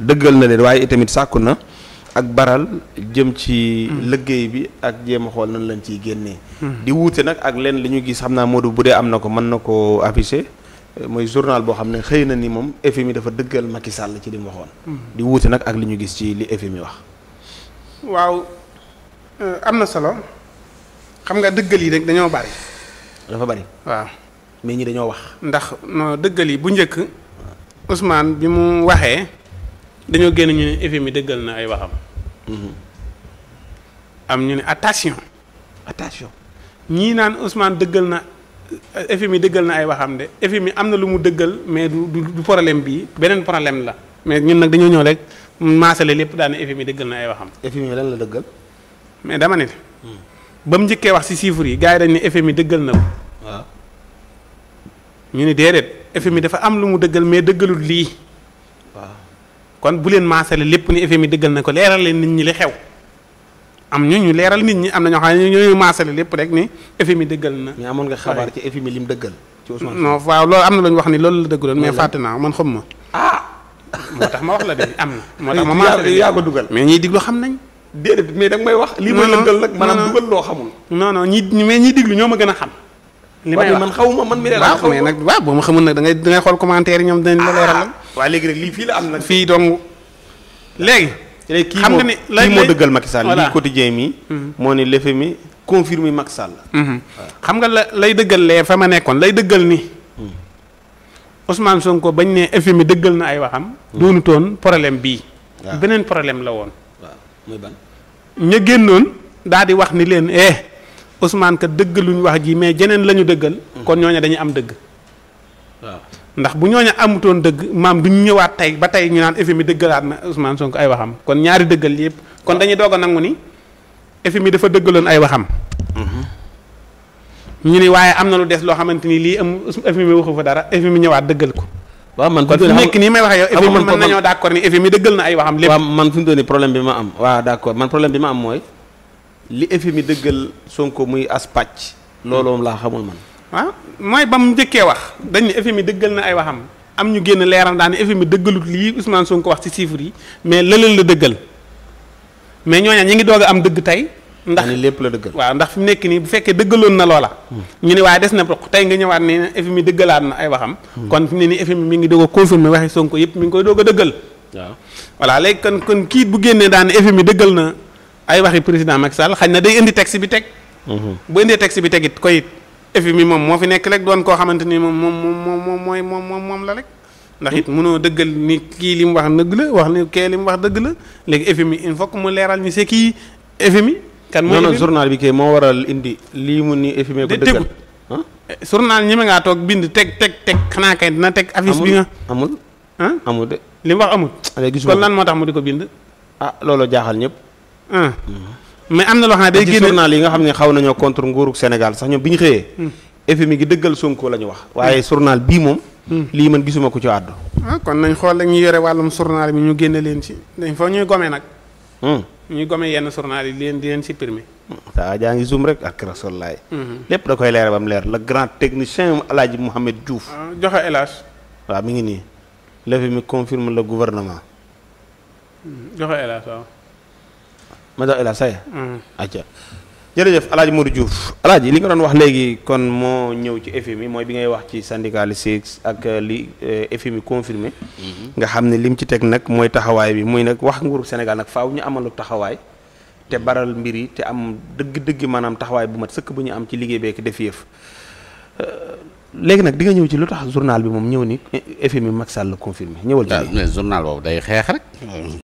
dëggal na leen waaye itamit sàkku na ak baral jëm ci liggéey bi ak jéem a xool nan lañ ciy génnee. di wuute nag ak leen li ñu gis xam naa Modou bu dee am na ko mën na koo affiché mooy journal boo xam ne xëy na ni moom FMI dafa dëggal Macky Sall ci li mu waxoon. di wuute nag ak li ñu gis ci li FMI wax. waaw am na solo xam nga dëggal yi rek dañoo bari. dafa bari. waaw mais ñi dañoo wax. ndax no dëggal yi bu njëkk Ousmane bi mu waxee dañoo génn ñu ne FMI dëggal na ay waxam. am ñu ne attention. ñii naan Ousmane dëggal na FMI dëggal na ay waxam de FMI am na lu mu dëggal mais du problème bii beneen problème la mais ñun nag dañoo ñëw rek maasale lépp daal ne FMI dëggal na ay waxam. FMI lan la dëggal. mais dama ne. ba mu njëkkee wax ci chiffres yi gars yi dañ ne FMI dëggal na ko. waaw. ñu ne déedéet FMI dafa am lu mu dëggal mais dëggalul lii. waaw. kon bu leen maasale lépp ni FMI dëggal na ko leeral leen nit ñi li xew. am ñu leeral nit ñi am na ñoo xam ne ñooy maasale lépp rek ni FMI dëggal na. mais amoon nga xabaar ci FMI lim dëggal. ci Ousmane non waaw loolu am na lu ñu wax ni loolu la dëggaloon mais fàtte naa man xam ma. moo tax ma wax la de am na. moo tax ma maasale yaa ko dugal. mais ñiy diglu xam nañ. déedéet mais danga may wax. lii mooy lëngal nag maanaam dugal loo xamul. non non ñiy diglu ñoo ma gën a xam. li may wax man xawuma man mi la waaw mais nag waaw boo ma xamul nag da ngay xool commentaire yi ñoom dinañ la leeral. waaw léegi nag lii fii la am nag. fii donc léegi. xam nga ni kii moo dëggal Macky Sall. lii quotidien mi. moo ne l'FMI confirmé Macky Sall. xam nga lay dëggal lee fa ma nekkoon lay dëggal ni Ousmane Sonko bañ ne FMI dëggal na ay waxam. doonu toon problème bii. beneen problème la woon. waaw muy ban. ña génnoon daal di wax ni leen Ousmane ka dëggaluñ wax ji mais jeneen la ñu dëggal. kon ñooña dañuy am dëgg. waaw ndax bu ñooña amutoon dëgg maam duñ ñëwaat tey ba tey ñu naan FMI dëggalaat na Ousmane Sonko ay waxam kon ñaari dëggal yëpp kon dañuy doog a nangu ni FMI dafa dëggaloon ay waxam. ñu ni waaye am na lu des loo xamante ni lii am FMI waxu fa dara FMI ñëwaat dëggal ko. waaw man kon fi nekk nii may waxee yow FMI mën nañoo d'accord ni FMI dëggal na ay waxam lépp. waaw man fi mu toll nii problème bi ma am. waaw d'accord man problème bi ma am mooy li FMI dëggal Sonko muy as pàcc. loolu moom laa xamul man. waaw mooy ba mu njëkkee wax dañ ne FMI dëggal na ay waxam am ñu génn leeral daal ne FMI dëggalut lii Ousmane Sonko wax ci chiffres yi mais lëlal la dëggal mais ñooña ñi ngi doog a am dëgg tey. ndax lépp la dëggal. waaw ndax fi mu nekk nii bu fekkee dëggaloon na loola. ñu ne waaye des na roq tey nga ñëwaat ne FMI dëggalaat na ay waxam. kon fi mu ne nii FMI mi ngi doog a confirmer waxi Sonko yëpp mi ngi koy doog a dëggal. waaw voilà léegi kon kii bu génnee daan ne FMI dëggal na ay waxi président Macky Sall xañ na day indi texte bi teg. bu indee texte bi teg it koy FMI moom moo fi nekk rek doon koo xamante ni moom la rek. ndax it mënoo dëggal ni kii li mu wax dëgg la wax ni kee li mu wax dëgg la léegi FMI il faut que mu leeral ñu c'est kii FMI. kan mooy non journal bi kay moo waral indi lii mu ni FMI ko dëggal. journal ñi ma ngaa toog bind teg xanaa kay dina teg affiche bi nga. amul amul de. li mu wax amul. kon lan moo tax mu di ko bind. loolu jaaxal ñëpp. mais am na loo xam ne day génne journal yi nga xam ne xaw nañoo contre nguurug Sénégal sax ñoom bi ñu xëyee. FMI gi dëggal Sonko la ñu wax. waaye journal bii moom. lii man gisuma ko ci àddu. kon nañ xool rek ñu yore wàllum journal bi ñu génne leen ci dañ fa ñuy gome nag. ñuy gome yenn journal yi di leen supprimer. saa jaa ngi zoom rek ak rasulaay. lépp da koy leer ba mu leer le grand technicien El Hadj Mouhamed Diouf. joxe El Hadj. waaw mi ngi nii. l'FMI confirme le gouvernement. joxe El Hadj waaw. ma jox El Hadj say. acca jërëjëf El Hadj Modou Diouf El Hadj li nga doon wax léegi kon moo ñëw ci FMI mooy bi ngay wax ci syndicaliste ak li FMI confirmé. nga xam ne lim ci teg nag mooy taxawaay bi muy nag wax nguuru Sénégal nag faaw ñu amalu taxawaay te baral mbir yi te am dëgg-dëgg maanaam taxawaay bu mat sëkk bu ñu am ci liggéey beek def yëf léegi nag di nga ñëw ci lu tax journal bi moom ñëw ni FMI Macky Sall la confirmé ñëwal ci. mais journal boobu day xeex rek.